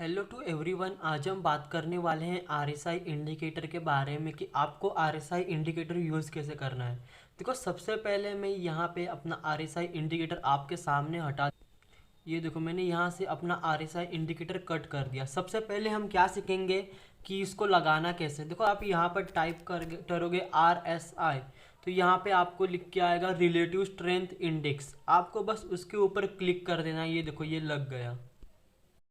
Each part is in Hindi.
Hello to everyone. आज हम बात करने वाले हैं आरएसआई इंडिकेटर के बारे में कि आपको आरएसआई इंडिकेटर यूज़ कैसे करना है। देखो, सबसे पहले मैं यहाँ पे अपना आरएसआई इंडिकेटर आपके सामने हटा। ये देखो, मैंने यहाँ से अपना आरएसआई इंडिकेटर कट कर दिया। सबसे पहले हम क्या सीखेंगे कि इसको लगाना कैसे। देखो, आप यहाँ पर टाइप कर करोगे आरएसआई, तो यहाँ पे आपको लिख के आएगा रिलेटिव स्ट्रेंथ इंडेक्स। आपको बस उसके ऊपर क्लिक कर देना है। ये देखो, ये लग गया।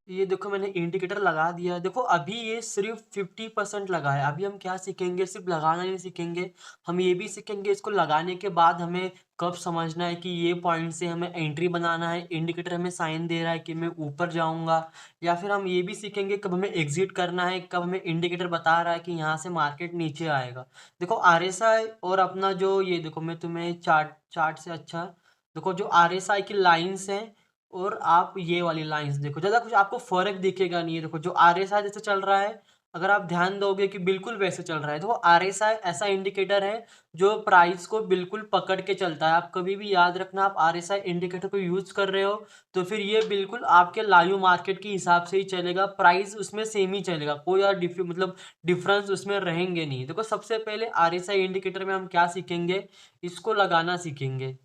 ये देखो, मैंने इंडिकेटर लगा दिया है। देखो, अभी ये सिर्फ 50% लगा है। अभी हम क्या सीखेंगे, सिर्फ लगाना नहीं सीखेंगे, हम ये भी सीखेंगे इसको लगाने के बाद हमें कब समझना है कि ये पॉइंट से हमें एंट्री बनाना है। इंडिकेटर हमें साइन दे रहा है कि मैं ऊपर जाऊंगा, या फिर हम ये भी सीखेंगे कब हमें एग्जिट करना है, कब हमें इंडिकेटर बता रहा है कि यहाँ से मार्केट नीचे आएगा। देखो, आरएसआई और अपना जो ये देखो, मैं तुम्हें चार्ट चार्ट से अच्छा देखो, जो आरएसआई की लाइंस हैं और आप ये वाली लाइंस देखो, ज़्यादा कुछ आपको फ़र्क दिखेगा नहीं है। देखो, जो आरएसआई जैसे चल रहा है, अगर आप ध्यान दोगे कि बिल्कुल वैसे चल रहा है। देखो, आरएसआई ऐसा इंडिकेटर है जो प्राइस को बिल्कुल पकड़ के चलता है। आप कभी भी याद रखना, आप आरएसआई इंडिकेटर को यूज़ कर रहे हो तो फिर ये बिल्कुल आपके लाइव मार्केट के हिसाब से ही चलेगा। प्राइस उसमें सेम ही चलेगा, कोई और मतलब डिफरेंस उसमें रहेंगे नहीं। देखो, सबसे पहले आरएसआई इंडिकेटर में हम क्या सीखेंगे, इसको लगाना सीखेंगे।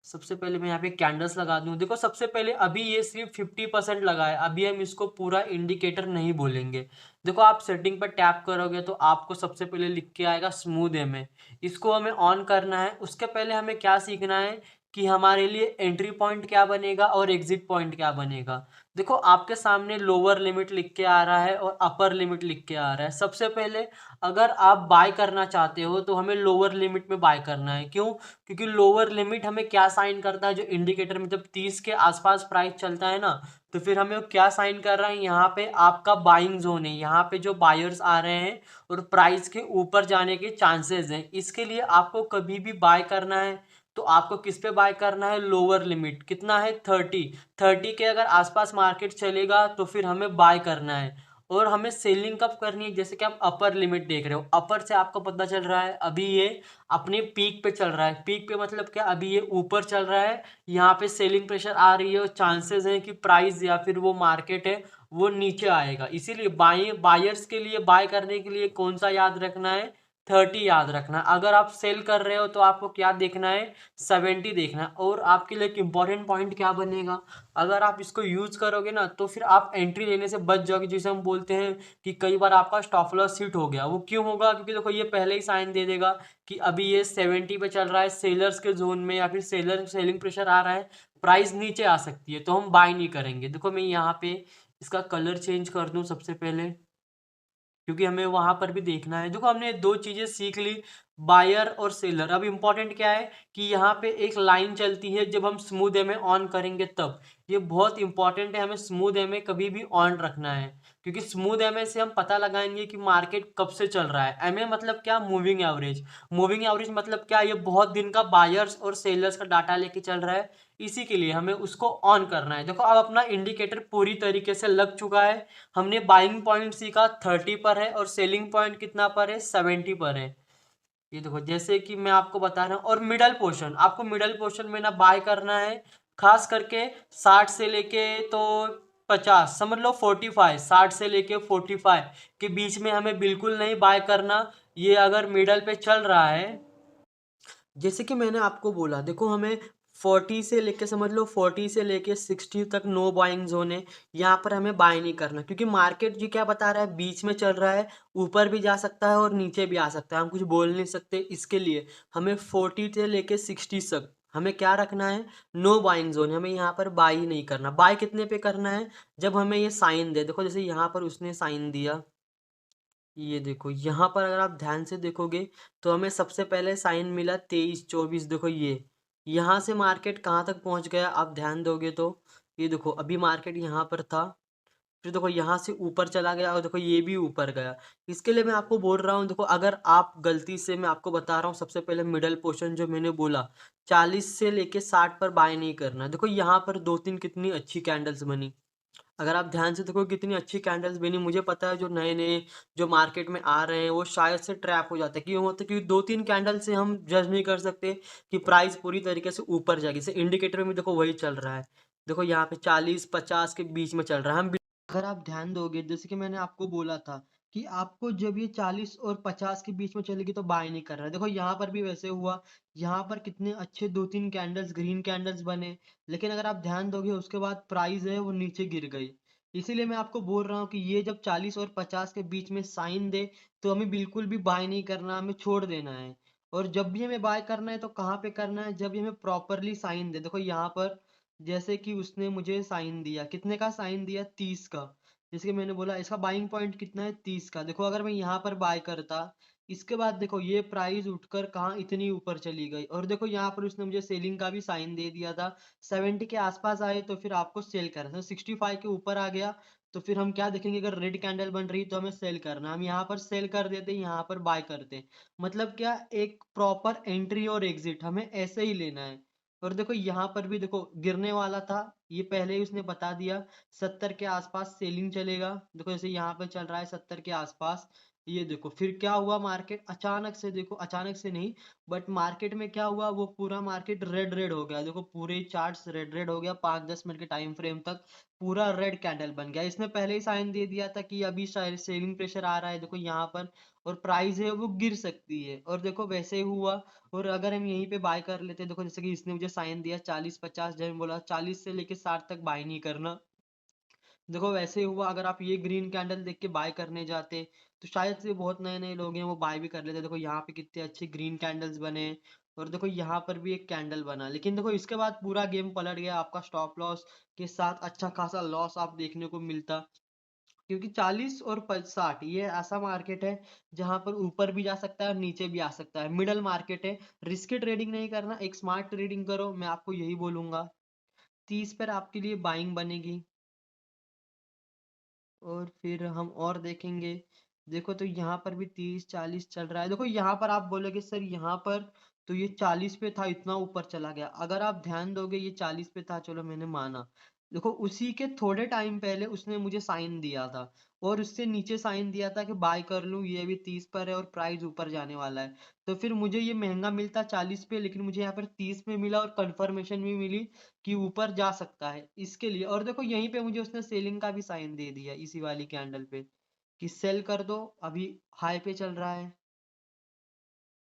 सबसे पहले मैं यहाँ पे कैंडल्स लगा दूँ। देखो, सबसे पहले अभी ये सिर्फ 50% लगा है। अभी हम इसको पूरा इंडिकेटर नहीं बोलेंगे। देखो, आप सेटिंग पर टैप करोगे तो आपको सबसे पहले लिख के आएगा स्मूथ में। इसको हमें ऑन करना है। उसके पहले हमें क्या सीखना है कि हमारे लिए एंट्री पॉइंट क्या बनेगा और एग्जिट पॉइंट क्या बनेगा। देखो, आपके सामने लोअर लिमिट लिख के आ रहा है और अपर लिमिट लिख के आ रहा है। सबसे पहले अगर आप बाय करना चाहते हो तो हमें लोअर लिमिट में बाय करना है। क्यों? क्योंकि लोअर लिमिट हमें क्या साइन करता है, जो इंडिकेटर में जब 30 के आसपास प्राइस चलता है ना, तो फिर हमें वो क्या साइन कर रहा है, यहाँ पे आपका बाइंग जोन है। यहाँ पे जो बायर्स आ रहे हैं और प्राइस के ऊपर जाने के चांसेस हैं। इसके लिए आपको कभी भी बाय करना है तो आपको किस पे बाय करना है, लोअर लिमिट कितना है 30 के अगर आसपास मार्केट चलेगा तो फिर हमें बाय करना है। और हमें सेलिंग कब करनी है, जैसे कि आप अपर लिमिट देख रहे हो, अपर से आपको पता चल रहा है अभी ये अपने पीक पे चल रहा है। पीक पे मतलब क्या, अभी ये ऊपर चल रहा है, यहाँ पे सेलिंग प्रेशर आ रही है और चांसेस हैं कि प्राइस या फिर वो मार्केट है वो नीचे आएगा। इसीलिए बायर्स के लिए बाय करने के लिए कौन सा याद रखना है, 30 याद रखना है। अगर आप सेल कर रहे हो तो आपको क्या देखना है, 70 देखना है। और आपके लिए एक इंपॉर्टेंट पॉइंट क्या बनेगा, अगर आप इसको यूज करोगे ना तो फिर आप एंट्री लेने से बच जाओगे। जिसे हम बोलते हैं कि कई बार आपका स्टॉप लॉस हिट हो गया। वो क्यों होगा, क्योंकि देखो, ये पहले ही साइन दे देगा कि अभी ये 70 पे चल रहा है, सेलर्स के जोन में, या फिर सेलिंग प्रेशर आ रहा है, प्राइस नीचे आ सकती है, तो हम बाय नहीं करेंगे। देखो, मैं यहाँ पे इसका कलर चेंज कर दूं सबसे पहले, क्योंकि हमें वहां पर भी देखना है। देखो, हमने दो चीजें सीख ली, बायर और सेलर। अब इंपॉर्टेंट क्या है कि यहाँ पे एक लाइन चलती है जब हम स्मूथ एमए ऑन करेंगे तब। ये बहुत इंपॉर्टेंट है, हमें स्मूथ एमए कभी भी ऑन रखना है, क्योंकि स्मूथ एमए से हम पता लगाएंगे कि मार्केट कब से चल रहा है। एमए मतलब क्या, मूविंग एवरेज। मूविंग एवरेज मतलब क्या, ये बहुत दिन का बायर्स और सेलर्स का डाटा लेके चल रहा है। इसी के लिए हमें उसको ऑन करना है। देखो, अब अपना इंडिकेटर पूरी तरीके से लग चुका है। हमने बाइंग पॉइंट सीखा 30 पर है और सेलिंग पॉइंट कितना पर है, 70 पर है। ये देखो, जैसे कि मैं आपको बता रहा हूँ। और मिडल पोर्शन, आपको मिडल पोर्शन में ना बाय करना है, खास करके 60 से लेके तो 50, समझ लो 45, 60 से लेके 45 के बीच में हमें बिल्कुल नहीं बाय करना। ये अगर मिडल पे चल रहा है, जैसे कि मैंने आपको बोला, देखो, हमें 40 से लेके, समझ लो 40 से लेके 60 तक नो बाइंग जोन है। यहाँ पर हमें बाय नहीं करना, क्योंकि मार्केट जी क्या बता रहा है, बीच में चल रहा है, ऊपर भी जा सकता है और नीचे भी आ सकता है, हम कुछ बोल नहीं सकते। इसके लिए हमें 40 से लेके 60 तक हमें क्या रखना है, नो बाइंग जोन। हमें यहाँ पर बाय ही नहीं करना। बाय कितने पे करना है, जब हमें ये साइन दे। देखो, जैसे यहाँ पर उसने साइन दिया, ये देखो, यहाँ पर अगर आप ध्यान से देखोगे तो हमें सबसे पहले साइन मिला 23-24। देखो, यहाँ से मार्केट कहाँ तक पहुँच गया, आप ध्यान दोगे तो ये देखो, अभी मार्केट यहाँ पर था, फिर देखो यहाँ से ऊपर चला गया और देखो ये भी ऊपर गया। इसके लिए मैं आपको बोल रहा हूँ, देखो, अगर आप गलती से, मैं आपको बता रहा हूँ, सबसे पहले मिडल पोर्शन जो मैंने बोला 40 से लेके 60 पर बाय नहीं करना। देखो, यहाँ पर दो तीन कितनी अच्छी कैंडल्स बनी। अगर आप ध्यान से देखो कितनी अच्छी कैंडल्स बनी। मुझे पता है जो नए नए जो मार्केट में आ रहे हैं वो शायद से ट्रैप हो जाते हैं। क्यों होता है, क्योंकि दो तीन कैंडल से हम जज नहीं कर सकते कि प्राइस पूरी तरीके से ऊपर जाएगी। जैसे इंडिकेटर में देखो वही चल रहा है। देखो, यहाँ पे 40-50 के बीच में चल रहा है। हम अगर आप ध्यान दोगे जैसे कि मैंने आपको बोला था कि आपको जब ये 40 और 50 के बीच में चलेगी तो बाय नहीं करना है। देखो यहाँ पर भी वैसे हुआ, यहाँ पर कितने अच्छे 2-3 कैंडल्स ग्रीन कैंडल्स बने, लेकिन अगर आप ध्यान दोगे उसके बाद प्राइस है वो नीचे गिर गई। इसीलिए मैं आपको बोल रहा हूँ कि ये जब 40 और 50 के बीच में साइन दे तो हमें बिल्कुल भी बाय नहीं करना, हमें छोड़ देना है। और जब भी हमें बाय करना है तो कहाँ पे करना है, जब ये हमें प्रॉपरली साइन दे। देखो यहाँ पर जैसे कि उसने मुझे साइन दिया, कितने का साइन दिया, 30 का। जैसे कि मैंने बोला इसका बाइंग पॉइंट कितना है, 30 का। देखो अगर मैं यहाँ पर बाय करता, इसके बाद देखो ये प्राइस उठकर कहाँ इतनी ऊपर चली गई, और देखो यहाँ पर उसने मुझे सेलिंग का भी साइन दे दिया था। 70 के आसपास आए तो फिर आपको सेल करना है, 65 के ऊपर आ गया तो फिर हम क्या देखेंगे, अगर रेड कैंडल बन रही तो हमें सेल करना, हम यहाँ पर सेल कर देते, यहाँ पर बाय करते। मतलब क्या, एक प्रॉपर एंट्री और एग्जिट हमें ऐसे ही लेना है। और देखो यहाँ पर भी देखो गिरने वाला था, ये पहले ही उसने बता दिया 70 के आसपास सेलिंग चलेगा। देखो जैसे यहाँ पे चल रहा है 70 के आसपास। ये देखो फिर क्या हुआ, मार्केट अचानक से, देखो अचानक से नहीं बट मार्केट में क्या हुआ, वो पूरा मार्केट रेड रेड हो गया। देखो पूरे चार्ट्स रेड रेड हो गया, 5-10 मिनट के टाइम फ्रेम तक पूरा रेड कैंडल बन गया। इसने पहले ही साइन दे दिया था कि अभी शायद सेलिंग प्रेशर आ रहा है, देखो यहाँ पर, और प्राइस है वो गिर सकती है। और देखो वैसे ही हुआ। और अगर हम यहीं पे बाय कर लेते, देखो जैसे कि इसने मुझे साइन दिया 40-50, जब मैं बोला 40 से लेके 60 तक बाय नहीं करना। देखो वैसे ही हुआ, अगर आप ये ग्रीन कैंडल देख के बाय करने जाते तो शायद से बहुत नए नए लोग हैं वो बाय भी कर लेते। देखो यहाँ पे कितने अच्छे ग्रीन कैंडल्स बने, और देखो यहाँ पर भी एक कैंडल बना, लेकिन देखो इसके बाद पूरा गेम पलट गया, आपका स्टॉप लॉस के साथ अच्छा खासा लॉस आप देखने को मिलता। क्योंकि 40 और 60 ये ऐसा मार्केट है जहां पर ऊपर भी जा सकता है और नीचे भी आ सकता है, मिडल मार्केट है। रिस्की ट्रेडिंग नहीं करना, एक स्मार्ट ट्रेडिंग करो, मैं आपको यही बोलूंगा। 30 पर आपके लिए बाइंग बनेगी। और फिर हम और देखेंगे, देखो तो यहाँ पर भी 30-40 चल रहा है। देखो यहाँ पर आप बोलोगे सर यहाँ पर तो ये 40 पे था, इतना ऊपर चला गया। अगर आप ध्यान दोगे ये 40 पे था, चलो मैंने माना। देखो उसी के थोड़े टाइम पहले उसने मुझे साइन दिया था, और उससे नीचे साइन दिया था कि बाय कर लूं, ये भी 30 पर है और प्राइस ऊपर जाने वाला है। तो फिर मुझे ये महंगा मिलता 40 पे, लेकिन मुझे यहाँ पर 30 में मिला, और कंफर्मेशन भी मिली कि ऊपर जा सकता है इसके लिए। और देखो यहीं पे मुझे उसने सेलिंग का भी साइन दे दिया इसी वाली कैंडल पे कि सेल कर दो, अभी हाई पे चल रहा है।